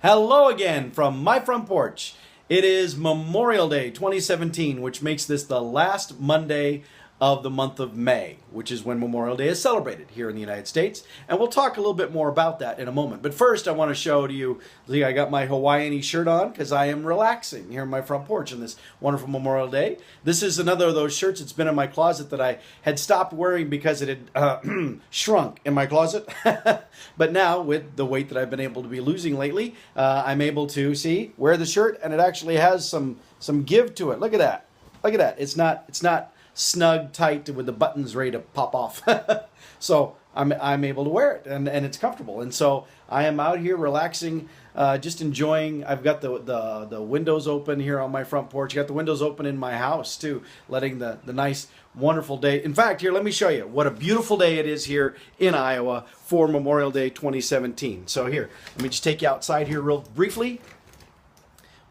Hello again from my front porch. It is Memorial Day 2017, which makes this the last Monday of the month of May, which is when Memorial Day is celebrated here in the United States. And we'll talk a little bit more about that in a moment. But first, I want to show to you, I got my Hawaiian shirt on because I am relaxing here on my front porch on this wonderful Memorial Day. This is another of those shirts that's been in my closet that I had stopped wearing because it had shrunk in my closet. But now, with the weight that I've been able to be losing lately, I'm able to, wear the shirt, and it actually has some give to it. Look at that. Look at that. It's not snug, tight, with the buttons ready to pop off. So I'm able to wear it, and it's comfortable. And so I am out here relaxing, just enjoying. I've got the windows open here on my front porch. I got the windows open in my house too, letting the nice, wonderful day. In fact, here, let me show you what a beautiful day it is here in Iowa for Memorial Day 2017. So here, let me just take you outside here real briefly.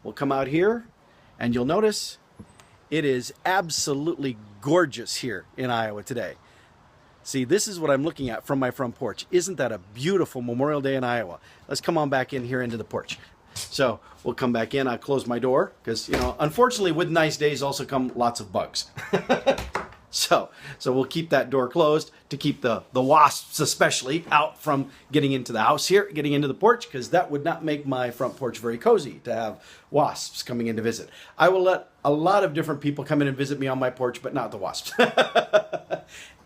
We'll come out here, and you'll notice it is absolutely gorgeous here in Iowa today. See, this is what I'm looking at from my front porch. Isn't that a beautiful Memorial Day in Iowa? Let's come on back in here into the porch. So we'll come back in. I'll close my door because, unfortunately, with nice days also come lots of bugs. So we'll keep that door closed to keep the wasps especially out from getting into the house here, getting into the porch, because that would not make my front porch very cozy to have wasps coming in to visit. I will let a lot of different people come in and visit me on my porch, but not the wasps.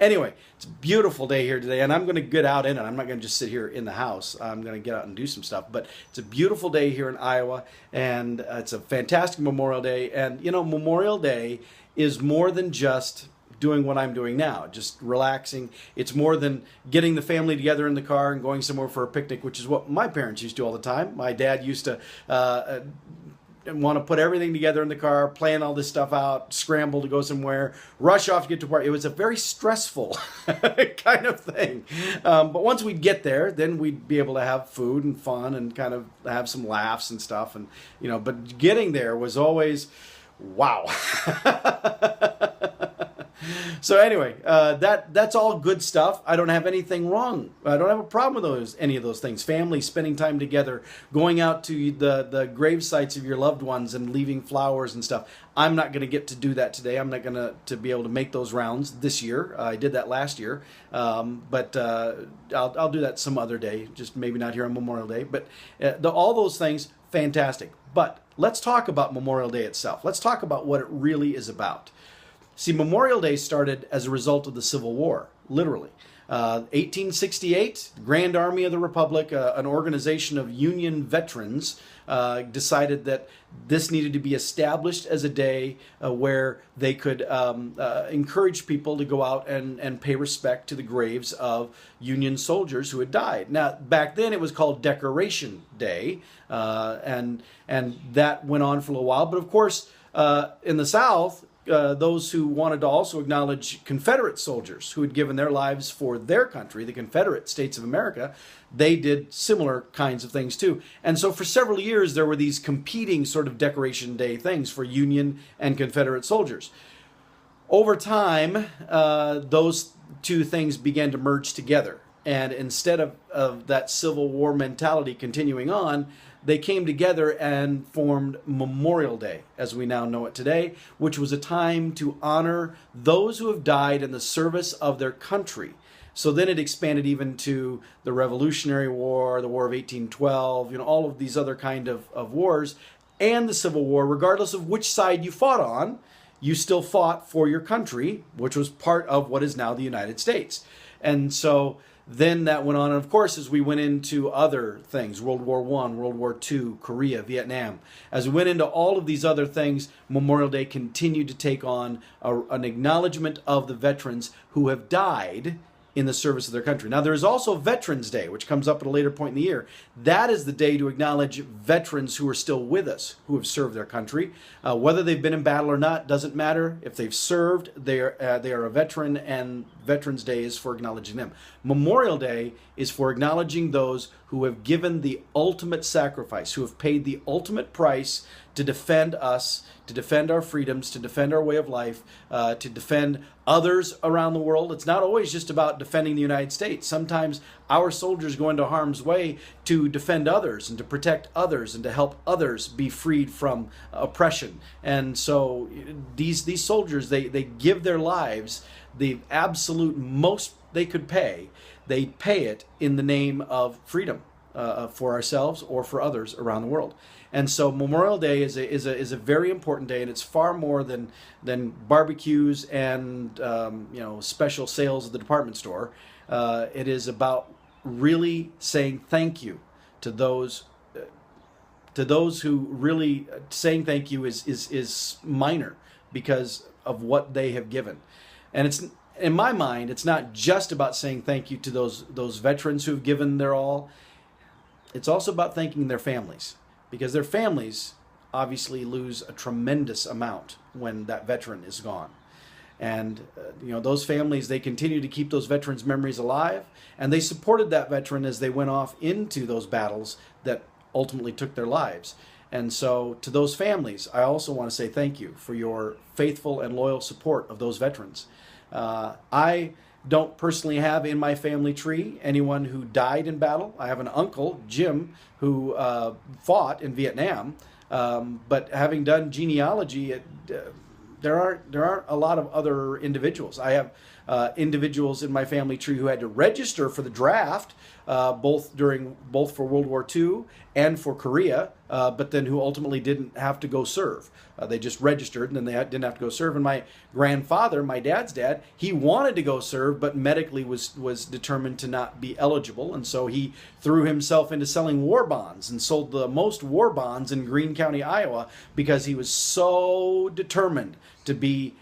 Anyway, it's a beautiful day here today, and I'm going to get out in it. I'm not going to just sit here in the house. I'm going to get out and do some stuff. But it's a beautiful day here in Iowa, and it's a fantastic Memorial Day. And, Memorial Day is more than just doing what I'm doing now, just relaxing. It's more than getting the family together in the car and going somewhere for a picnic, which is what my parents used to do all the time. My dad used to want to put everything together in the car, plan all this stuff out, scramble to go somewhere, rush off to get to work. It was a very stressful kind of thing. But once we'd get there, then we'd be able to have food and fun and kind of have some laughs and stuff. And, but getting there was always, wow. So anyway, that's all good stuff. I don't have anything wrong. I don't have a problem with any of those things. Family, spending time together, going out to the grave sites of your loved ones and leaving flowers and stuff. I'm not going to get to do that today. I'm not going to be able to make those rounds this year. I did that last year, but I'll do that some other day, just maybe not here on Memorial Day. But all those things, fantastic. But let's talk about Memorial Day itself. Let's talk about what it really is about. See, Memorial Day started as a result of the Civil War, literally. 1868, the Grand Army of the Republic, an organization of Union veterans, decided that this needed to be established as a day where they could encourage people to go out and pay respect to the graves of Union soldiers who had died. Now, back then it was called Decoration Day, and that went on for a little while. But of course, in the South, those who wanted to also acknowledge Confederate soldiers who had given their lives for their country, the Confederate States of America, they did similar kinds of things too. And so for several years, there were these competing sort of Decoration Day things for Union and Confederate soldiers. Over time, those two things began to merge together. And instead of that Civil War mentality continuing on, they came together and formed Memorial Day, as we now know it today, which was a time to honor those who have died in the service of their country. So then it expanded even to the Revolutionary War, the War of 1812, all of these other kind of wars, and the Civil War. Regardless of which side you fought on, you still fought for your country, which was part of what is now the United States. And so then that went on, and of course, as we went into other things, World War I, World War II, Korea, Vietnam, as we went into all of these other things, Memorial Day continued to take on an acknowledgement of the veterans who have died in the service of their country. Now, there is also Veterans Day, which comes up at a later point in the year. That is the day to acknowledge veterans who are still with us, who have served their country. Whether they've been in battle or not, doesn't matter. If they've served, they are a veteran, and Veterans Day is for acknowledging them. Memorial Day is for acknowledging those who have given the ultimate sacrifice, who have paid the ultimate price to defend us, to defend our freedoms, to defend our way of life, to defend others around the world. It's not always just about defending the United States. Sometimes our soldiers go into harm's way to defend others and to protect others and to help others be freed from oppression. And so these soldiers, they give their lives the absolute most they could pay. They pay it in the name of freedom for ourselves or for others around the world. And so Memorial Day is a very important day, and it's far more than barbecues and special sales at the department store. It is about really saying thank you to those who really saying thank you is minor because of what they have given. And it's, in my mind, it's not just about saying thank you to those veterans who have given their all. It's also about thanking their families, because their families obviously lose a tremendous amount when that veteran is gone. And those families, they continue to keep those veterans' memories alive, and they supported that veteran as they went off into those battles that ultimately took their lives. And so to those families, I also want to say thank you for your faithful and loyal support of those veterans. I don't personally have in my family tree anyone who died in battle. I have an uncle, Jim, who fought in Vietnam, but having done genealogy, there aren't a lot of other individuals. I have individuals in my family tree who had to register for the draft, both for World War II and for Korea, but then who ultimately didn't have to go serve. They just registered, and then they didn't have to go serve. And my grandfather, my dad's dad, he wanted to go serve, but medically was determined to not be eligible, and so he threw himself into selling war bonds and sold the most war bonds in Greene County, Iowa, because he was so determined to be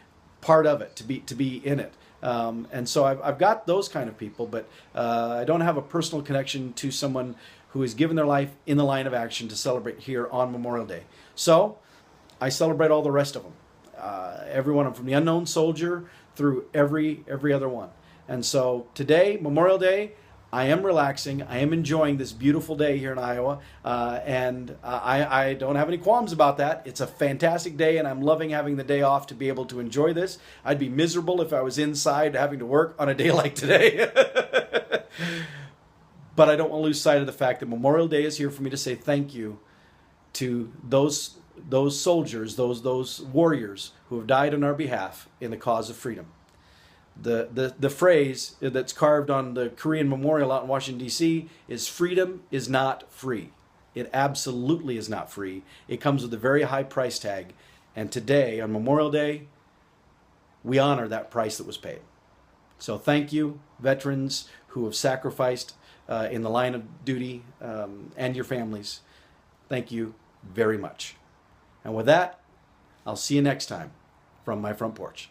part of it, to be in it. And so I've got those kind of people, but I don't have a personal connection to someone who has given their life in the line of action to celebrate here on Memorial Day. So I celebrate all the rest of them, every one of them, from the unknown soldier through every other one. And so today, Memorial Day, I am relaxing. I am enjoying this beautiful day here in Iowa, and I don't have any qualms about that. It's a fantastic day, and I'm loving having the day off to be able to enjoy this. I'd be miserable if I was inside having to work on a day like today. But I don't want to lose sight of the fact that Memorial Day is here for me to say thank you to those soldiers, those warriors who have died on our behalf in the cause of freedom. The phrase that's carved on the Korean memorial out in Washington, D.C. is freedom is not free. It absolutely is not free. It comes with a very high price tag. And today, on Memorial Day, we honor that price that was paid. So thank you, veterans who have sacrificed in the line of duty, and your families. Thank you very much. And with that, I'll see you next time from my front porch.